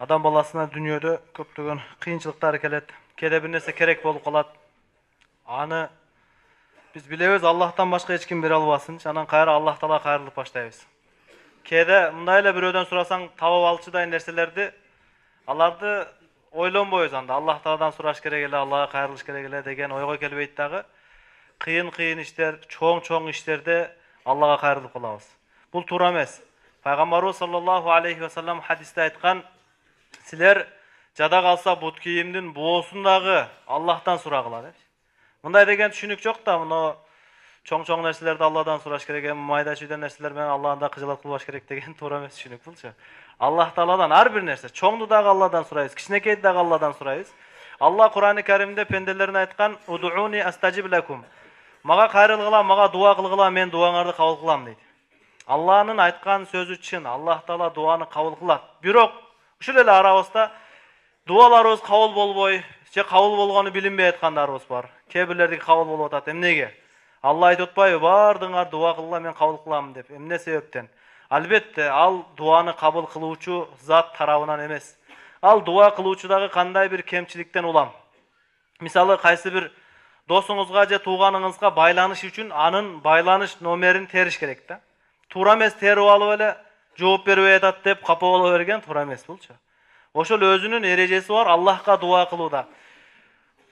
Адам баласына дүниеде көптөгөн кыйынчылыктар келет. Кээде бир нерсе керек болуп калат. Аны биз билебиз, Аллахтан башка эч ким бере албасын. Анан кайра Аллах Таала кайрылып баштайбыз. Кээде мындай эле бирөөдөн сурасаң табып алчудай нерселерди, аларды ойлонбойбуз анда. Аллах Тааладан сураш керек эле, Аллага кайрылыш керек эле деген ойго келбейт дагы. Кыйын иштер, чоң иштерде Аллага кайрылып калабыз. Бул туура эмес. Пайгамбарыбыз саллаллаху алейхи ва саллям хадисте айткан: "Силер жада калса бут кийимдин боосун дагы Аллахтан сурагыла" деп. Мындай деген түшүнүк жок да, мына чоң нерселерди Алладан сураш керек, майда чүйдө нерселер менен Аллахтан да кыжылат кылбаш керек деген туура эмес түшүнүк булчу. Аллах Тааладан ар бир нерсе, чоңду дагы Алладан сурайбыз, кичинекейди дагы Алладан сурайбыз. Аллах Кур'ан-ы Каримде пенделерине айткан: "Удууни астажиб лакум". Мага кайрылгыла, мага дуа кылгыла, мен дуаңарды кабыл кылам дейт. Аллахнын айткан сөзү чын, Аллах Таала дуаны кабыл кылат. Бирок ушул эле арабызда дуаларыбыз кабыл болбой, же кабыл болгону билинбей айткандарыбыз бар. Кээ бирлердики кабыл болуп атат. Эмнеге? Алла айтып атпайбы, бардыңар дуа кылгыла, мен кабыл кылам деп. Эмне себептен? Албетте, ал дуаны кабыл кылуучу зат тарабынан эмес. Ал дуа кылуучу дагы кандай бир кемчиликтен улам. Мисалы, кайсы бир досуңузга же тууганыңызга байланыш үчүн анын байланыш номерин териш керек да. Туура эмес терип алып эле жооп бербей атат деп капа боло берген туура эмес булчу. Ошол өзүнүн эрежеси бар Аллахка дуа кылууда.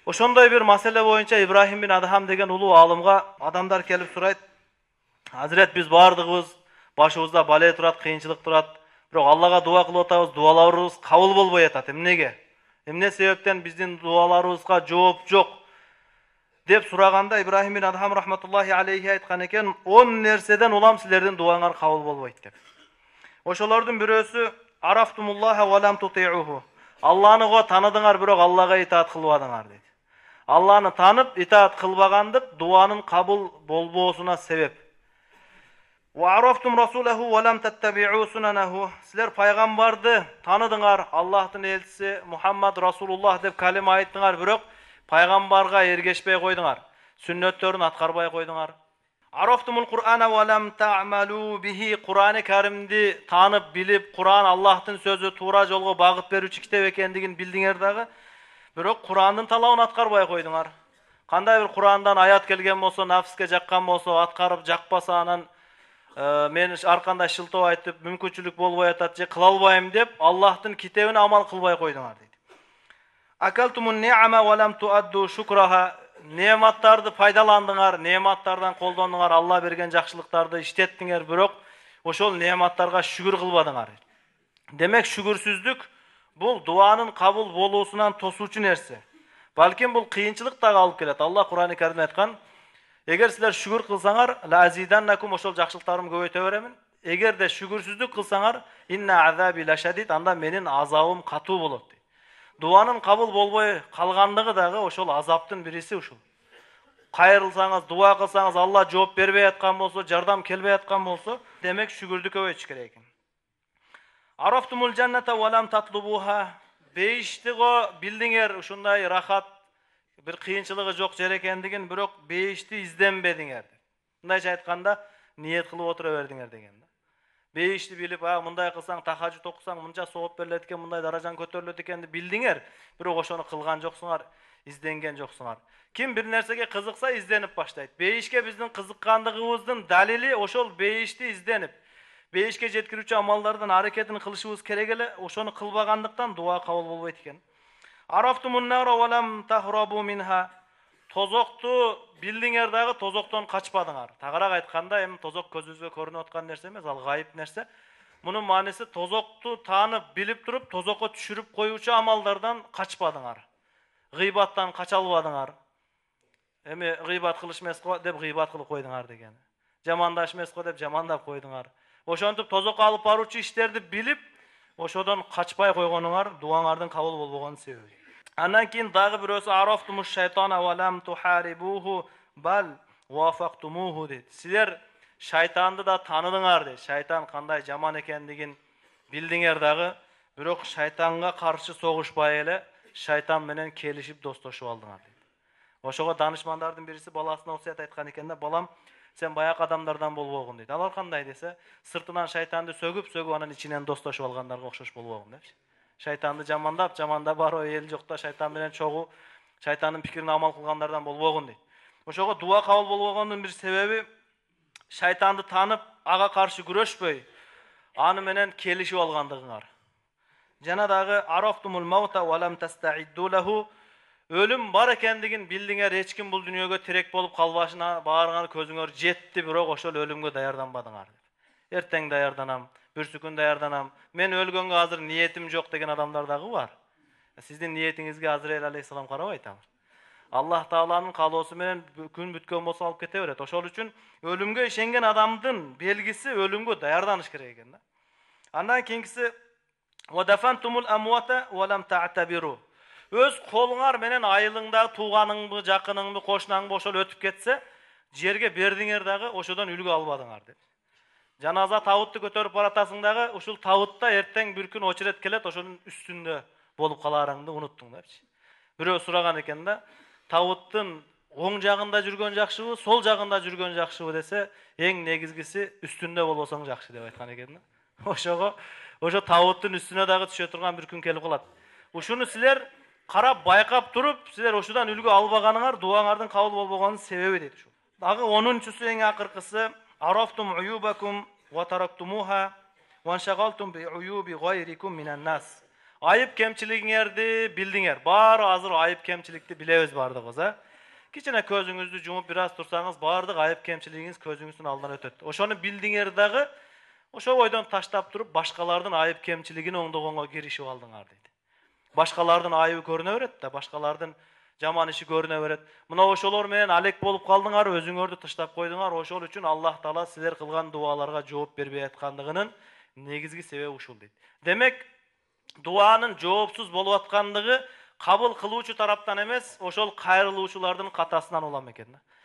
Ошондой бир маселе боюнча Ибрахим бин Адхам деген улуу алымга адамдар келип сурайт: "Азирет, биз бардыгыбыз башыбызда бале турат, кыйынчылык турат. Бирок Аллага дуа кылып атабыз, дуаларыбыз кабыл болбой атат. Эмнеге? Эмне себептен биздин дуаларыбызга жооп жок?" деп сураганда Ибрахим бин Адхам рахматуллахи алейхи айткан экен: "10 нерседен улам силердин дуаңар кабыл болбойт" деп. Ошолордун бирөөсү: "Арафтумуллаха ва лам тути'уху". Алланы го таныдыңар, бирок Аллага итаат кылбадыңар дейт. Алланы танып, итаат кылбагандык дуанын кабыл болбоосуна себеп. "Ва арафтум расулаху ва лам таттаби'у сунанаху". Силер пайгамбарды таныдыңар, Аллахтын элчиси Мухаммад Расулуллах деп калима айттыңар, бирок пайгамбарга эргешпей койдуңар, сүннөттөрүн аткарбай койдуңар. Арафтумул Кур'ана ва лам та'малу бихи. Кур'аны Каримди танып, билип, Кур'ан Аллахтын сөзү, туура жолго багыт берүүчү китеп экендигин билдиңер дагы, бирок Кур'андын талабын аткарбай койдуңар. Кандай бир Кур'андан аят келген болсо, нафске жаккан болсо, аткарып жакпаса, анан мен ар кандай шылтоо айтып, мүмкүнчүлүк болбой атат же кыла албайм деп, Аллахтын китебине амал кылбай койдуңар дейт. Акалтумун ни'ама ва лам туадду шукраха. Нематтарды пайдаландыңар, нематтардан колдондуңар, Алла берген жакшылыктарды иштеттиңер, бирок ошол нематтарга шүгүр кылбадыңар. Демек, шүгүрсүздүк бул дуанын кабыл болуусунан тосуучу нерсе. Балким бул кыйынчылык дагы алып келет. Алла Кур'ан-ы Каримде айткан: "Эгер силер шүгүр кылсаңар, ла азиданнакум", ошол жакшылыктарымды көбөйтө беремин. Эгерде шүгүрсүздүк кылсаңар, инна азаби лашадид, анда менин азабым катуу болот. Дуанын кабыл болбой калгандыгы дагы ошол азаптын бириси ушул. Кайрылсаңыз, дуа кылсаңыз, Алла жооп бербей аткан болсо, жардам келбей аткан болсо, демек шүгүрдү көбөйтүш керек экен. Арафтумул жанната ва лам татлубуха. Бейишти го билдиңер, ушундай рахат, бир кыйынчылыгы жок жер экендигин, бирок бейишти изденбедиңер. Мындайча айтканда, ниет кылып отура бердиңер деген да. Бейишти билип, мындай кылсаң, тахажжуд окусаң, мынча сооп берилет экен, мындай даражаң көтөрүлөт экенди билдиңер, бирок ошону кылган жоксуңар, изденген жоксуңар. Ким бир нерсеге кызыкса, изденип баштайт. Бейишке биздин кызыккандыгыбыздын далили ошол бейишти изденип, бейишке жеткирүүчү амалдардан аракетин кылышыбыз керек эле, ошону кылбагандыктан дуа кабыл болбойт экен. Арафтумун нара ва лам тахрабу минха. Тозокту билдиңер дагы, тозоктон качпадыңар. Тагыраак айтканда, эми тозок көзүбүзгө көрүнүп аткан нерсе эмес, ал гайып нерсе. Мунун мааниси, тозокту таанып, билип туруп, тозокко түшүрүп коюучу амалдардан качпадыңар. Гыйбаттан кача албадыңар. Эми гыйбат кылыш эмес го деп гыйбат кылып койдуңар деген. Жамандаш эмес го деп жамандап койдуңар. Ошентип тозокко алып баруучу иштерди билип, ошодон качпай койгонуңар дуаңардын кабыл болбогонун себеби. Андан кийин дагы бирөөсү: "Арафтумуш шайтана ва лам тухарибуху бал вафактумуху" дейт. Силер шайтанды да таныдыңар дейт. Шайтан кандай жаман экендигин билдиңер дагы, бирок шайтанга каршы согушпай эле шайтан менен келишип достошуп алдыңар дейт. Ошого данышмандардын бириси баласына осуят айткан экен да: "Балам, сен баяк адамдардан болбогун" дейт. Алар кандай десе, сыртынан шайтанды сөгүп анан ичинен достошуп алгандарга окшош болбогун депчи. Шайтанды жамандап, жаманда бар ой ел жокта шайтан менен чогуу, шайтандын пикирине амал кылгандардан болбогун дейт. Ошого дуа кабыл болбогондун бир себеби шайтанды танып, ага каршы күрөшпөй, аны менен келишип алгандыгыңар. Жана дагы арафтумул маута ва лам тастаидду лаху, өлүм бар экендигин билдиңер, эч ким бул дүйнөгө тирек болуп калбашына баарыңар көзүңөр жетти, бирок ошол өлүмгө даярданбадыңар. Эртең даярданам, бүрсүкүн даярданам, мен өлгөнгө азыр ниетим жок деген адамдар дагы бар. Сиздин ниетиңизге Азраил алейхиссалам карабайт амыр. Аллах Тааланын каалоосу менен күн бүткөн болсо алып кете берет. Ошол үчүн өлүмгө ишенген адамдын белгиси өлүмгө даярданыш керек экен да. Андан кийинкиси ва дафантумул амвата ва лам та'табиру. Өз колуңар менен айылыңдагы тууганыңды, жакыныңды, кошунаңды ошол өтүп кетсе, жерге бердиңер дагы ошодон үлгү албадыңар деп. Жаназа табытты көтөрүп баратасың дагы, ушул табытта эртең бир күн очерет келет, ошонун үстүндө болуп каларыңды унуттуң депчи. Бирөө сураган экен да, табыттын оң жагында жүргөн жакшыбы, сол жагында жүргөн жакшыбы десе, эң негизгиси үстүндө болбосоң жакшы деп айткан экен да. Ошо табыттын үстүнө дагы түшө турган бир күн келип калат. Ушуну силер карап байкап туруп, силер ошодан үлгү албаганыңар дуаңардын кабыл болбогонунун себеби дейт ушу. Дагы 10-чусу эң акыркысы арафтум уюбакум ва тарактумуха ва аншагалтум би уюби гайрикум минан нас. Айып кемчилигиңерди билдиңер. Баары азыр айып кемчиликти билебиз бардыгыбыз, а? Кичине көзүңүздү жумуп бир аз турсаңыз, баардык айып кемчилигиңиз көзүңүздүн алдынан өтөт. Ошону билдиңер дагы, ошо ойдон таштап туруп, башкалардын айып кемчилигин оңдогонго киришип алдыңар дейт. Башкалардын айыбы көрүнө берет да, башкалардын жаман иши көрүнө берет. Мына ошолор менен алек болуп калдыңар, өзүңөрдү таштап койдуңар. Ошол үчүн Аллах Таала силер кылган дуаларга жооп бербей аткандыгынын негизги себеби ушул дейт. Демек, дуанын жоопсуз болуп аткандыгы кабыл кылуучу тараптан эмес, ошол кайрылуучулардын катасынан улам экен да.